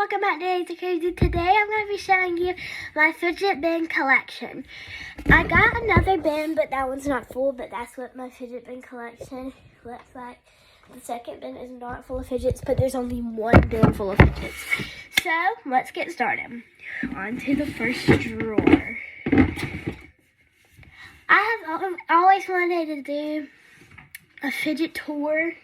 welcome back to Daisy Crazy. Today I'm going to be showing you my fidget bin collection. I got another bin, but that one's not full, but that's what my fidget bin collection looks like. The second bin is not full of fidgets, but there's only one bin full of fidgets. So, let's get started. On to the first drawer. I have always wanted to do a fidget tour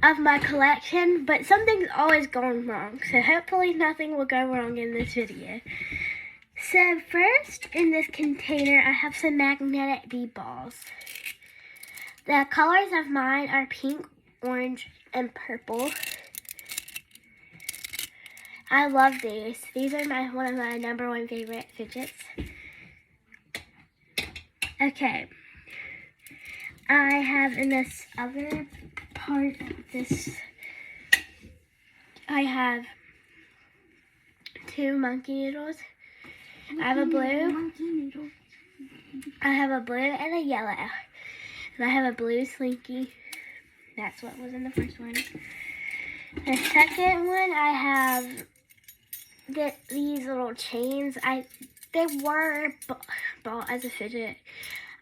of my collection, but something's always gone wrong, so hopefully nothing will go wrong in this video. So first, in this container, I have some magnetic bead balls. The colors of mine are pink, orange, and purple. I love these. These are one of my number one favorite fidgets. Okay. I have in this other part of this, I have two monkey noodles. I have a blue. I have a blue and a yellow. And I have a blue slinky. That's what was in the first one. The second one, I have these little chains. They were bought as a fidget.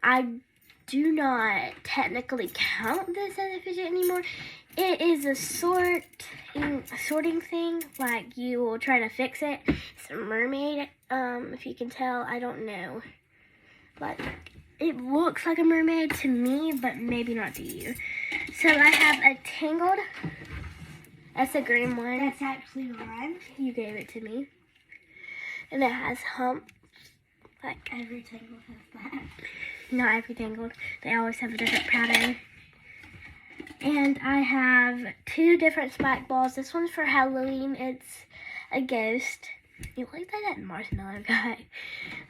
I do not technically count this as a fidget anymore. It is a sorting thing, like you will try to fix it. It's a mermaid, if you can tell, I don't know. But it looks like a mermaid to me, but maybe not to you. So I have a Tangled. That's a green one. That's actually red. You gave it to me. And it has humps. Like every Tangled has that. Not every Tangled. They always have a different pattern. And I have two different spike balls. This one's for Halloween. It's a ghost. You like that marshmallow guy,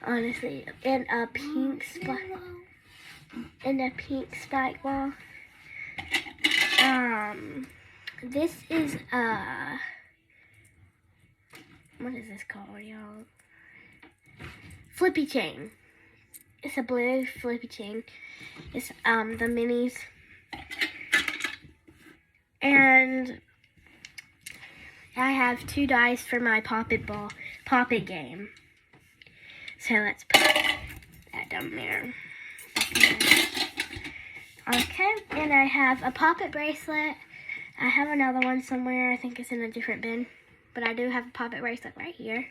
honestly. And a pink spike ball. This is what is this called, y'all? Flippy chain. It's a blue flippy chain. It's the minis. And I have two dice for my poppet game. So let's put that down there. Okay, and I have a poppet bracelet. I have another one somewhere. I think it's in a different bin. But I do have a poppet bracelet right here.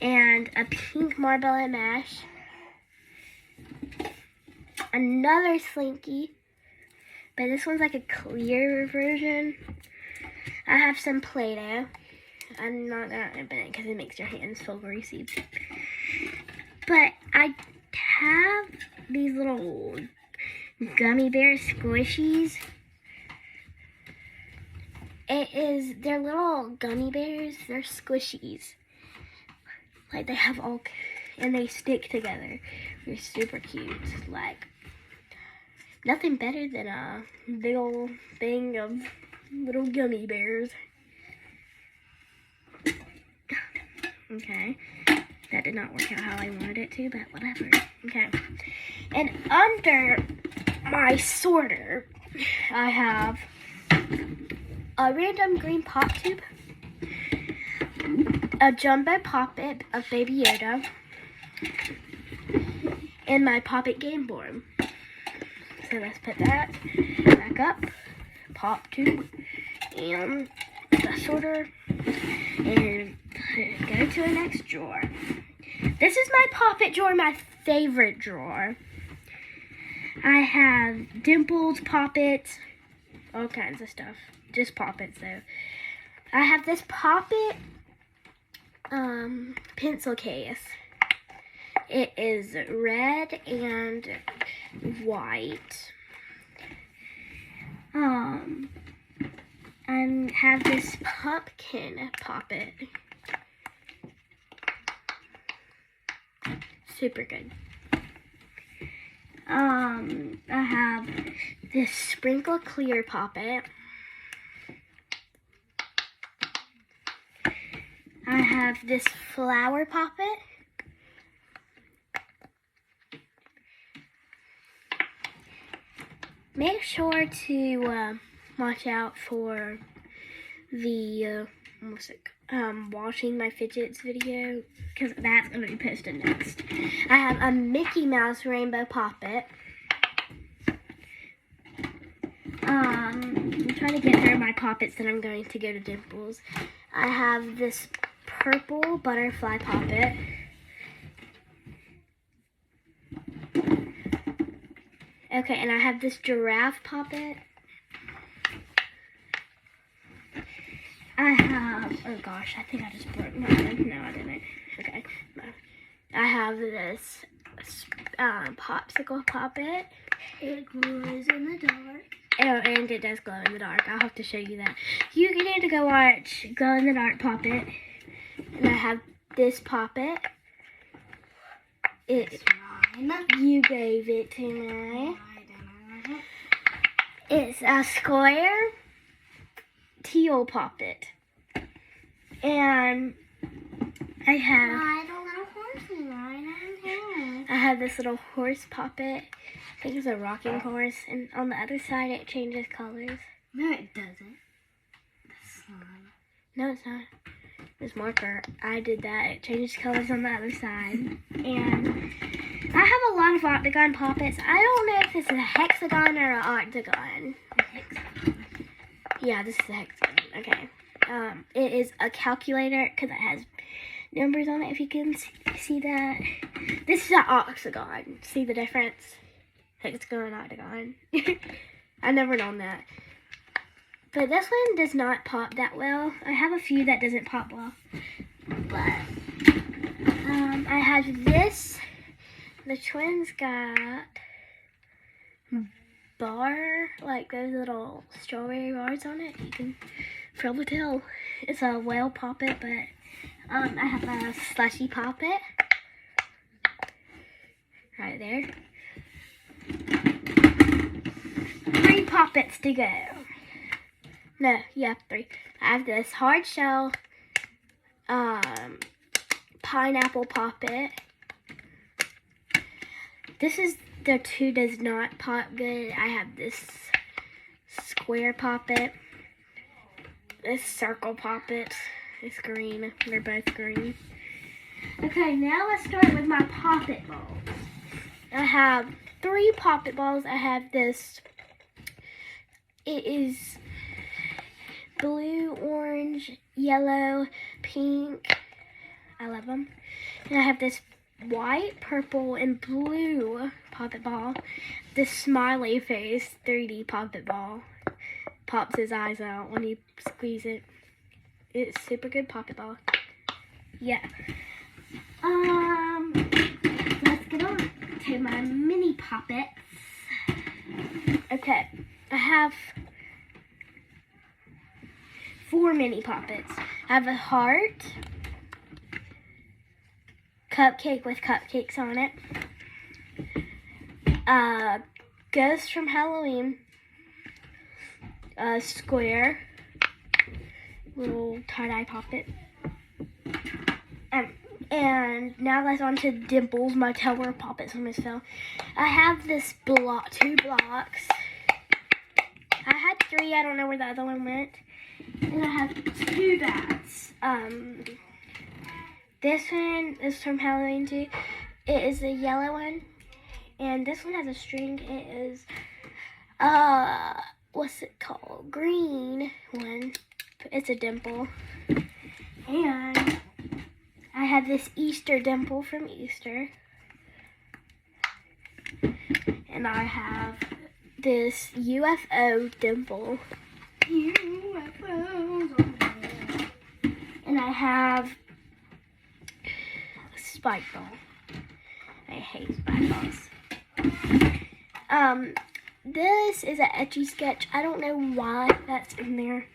And a pink marble and mash. Another slinky, but this one's like a clear version. I have some Play-Doh. I'm not gonna open it because it makes your hands feel greasy. But I have these little gummy bear squishies. They're little gummy bears. They're squishies. Like they have all, and they stick together. They're super cute. Like, nothing better than a big old thing of little gummy bears. Okay. That did not work out how I wanted it to, but whatever. Okay. And under my sorter, I have a random green pop tube, a jumbo poppet of Baby Yoda, and my poppet game board. So let's put that back up, pop tube, and the sorter, and go to the next drawer. This is my poppet drawer, my favorite drawer. I have dimples, poppets, all kinds of stuff. Just poppets though. I have this poppet pencil case. It is red and white. And have this pumpkin poppet. Super good. I have this sprinkle clear poppet. I have this flower poppet. Make sure to watch out for the washing my fidgets video, because that's going to be posted next. I have a Mickey Mouse rainbow poppet. I'm trying to get through my poppets, then I'm going to go to Dimples. I have this purple butterfly poppet. Okay, and I have this giraffe poppet. I have, oh gosh, I think I just broke mine. No, I didn't. Okay. I have this popsicle poppet. It glows in the dark. Oh, and it does glow in the dark. I'll have to show you that. You need to go watch Glow in the Dark Poppet. And I have this poppet. It's mine. You gave it to me. It's a square teal poppet. And I have... I don't know horsey right here. I have this little horse poppet. I think it's a rocking horse, and on the other side it changes colors. No, it doesn't. That's not. No, it's not. This marker, I did that. It changes colors on the other side. And I have a lot of octagon poppets. I don't know if it's a hexagon or an octagon. Hexagon. Yeah, this is a hexagon. Okay. It is a calculator because it has numbers on it, if you can see that. This is an octagon. See the difference? Hexagon and octagon. I never known that. But this one does not pop that well. I have a few that doesn't pop well. But I have this. The twins got bar, like those little strawberry bars on it. You can probably tell. It's a whale poppet, but I have a slushy poppet. Right there. 3 poppets to go. No, yeah, 3. I have this hard shell pineapple poppet. This is the 2 does not pop good. I have this square poppet. This circle poppet. It's green. They're both green. Okay, now let's start with my poppet balls. I have 3 poppet balls. I have this. It is blue, orange, yellow, pink. I love them. And I have this white, purple, and blue poppet ball. This smiley face 3D poppet ball. Pops his eyes out when you squeeze it. It's super good poppet ball. Yeah. Let's get on to my mini poppets. Okay, I have 4 mini poppets. I have a heart, cupcake with cupcakes on it, ghost from Halloween, a square, little tie-dye poppet. And now that's on to Dimples, my tower of poppets on this film. I have this 2 blocks. I had 3, I don't know where the other one went. And I have 2 bats. This one is from Halloween too. It is a yellow one. And this one has a string. It is, what's it called? Green one. It's a dimple. And I have this Easter dimple from Easter. And I have this UFO dimple. UFOs. And I have a spike ball. I hate spike balls. This is an etchy sketch. I don't know why that's in there.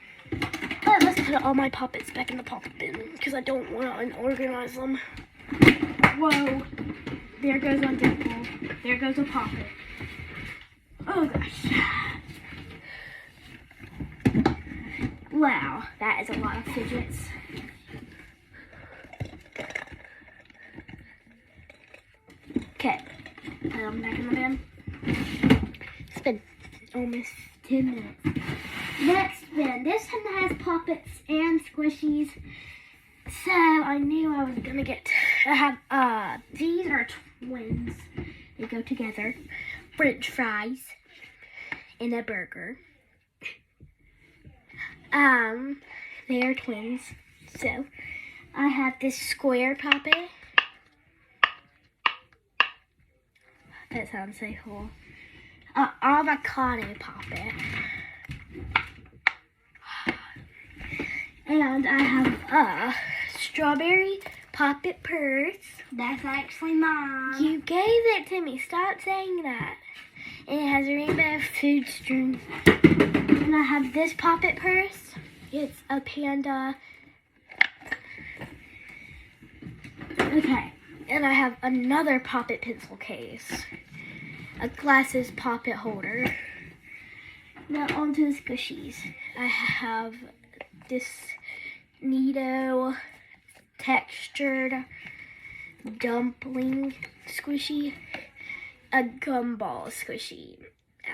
But let's put all my poppets back in the poppet bin because I don't want to unorganize them. Whoa. There goes my dimple. There goes a poppet. Oh gosh. Wow, that is a lot of fidgets. Okay, put them back in the bin. It's been almost 10 minutes. Next, bin. This one has poppets and squishies. So I knew I was gonna get. I have these are twins. They go together. French fries and a burger. They are twins. So I have this square poppet. That sounds so cool. Avocado poppet. And I have a strawberry poppet purse. That's actually mine. You gave it to me. Stop saying that. And it has a rainbow of food streams. And I have this poppet purse. It's a panda. Okay. And I have another poppet pencil case. A glasses poppet holder. Now onto the squishies. I have this Neato textured dumpling squishy, a gumball squishy,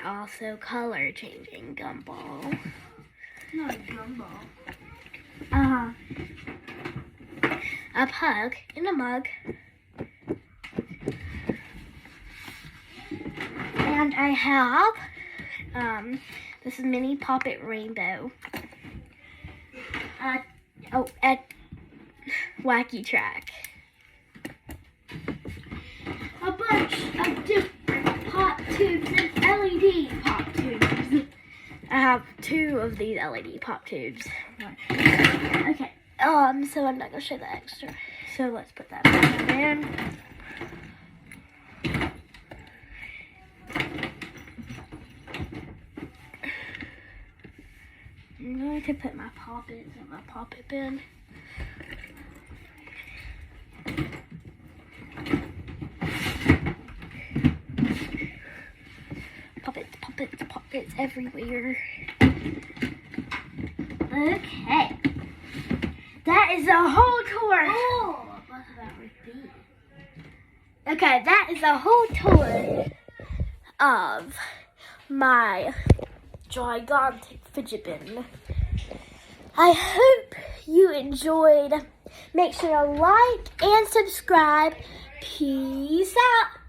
also color changing gumball. Not a gumball. A pug in a mug. And I have this mini poppet rainbow. At Wacky Track. A bunch of different pop tubes and LED pop tubes. I have 2 of these LED pop tubes. Okay. So I'm not gonna show the extra. So let's put that back in. I'm going to put my poppets in my poppet bin. Poppets, poppets, poppets everywhere. Okay. That is a whole tour. Oh, what's that repeat? Okay, that is a whole tour of my gigantic fidget bin. I hope you enjoyed. Make sure to like and subscribe. Peace out.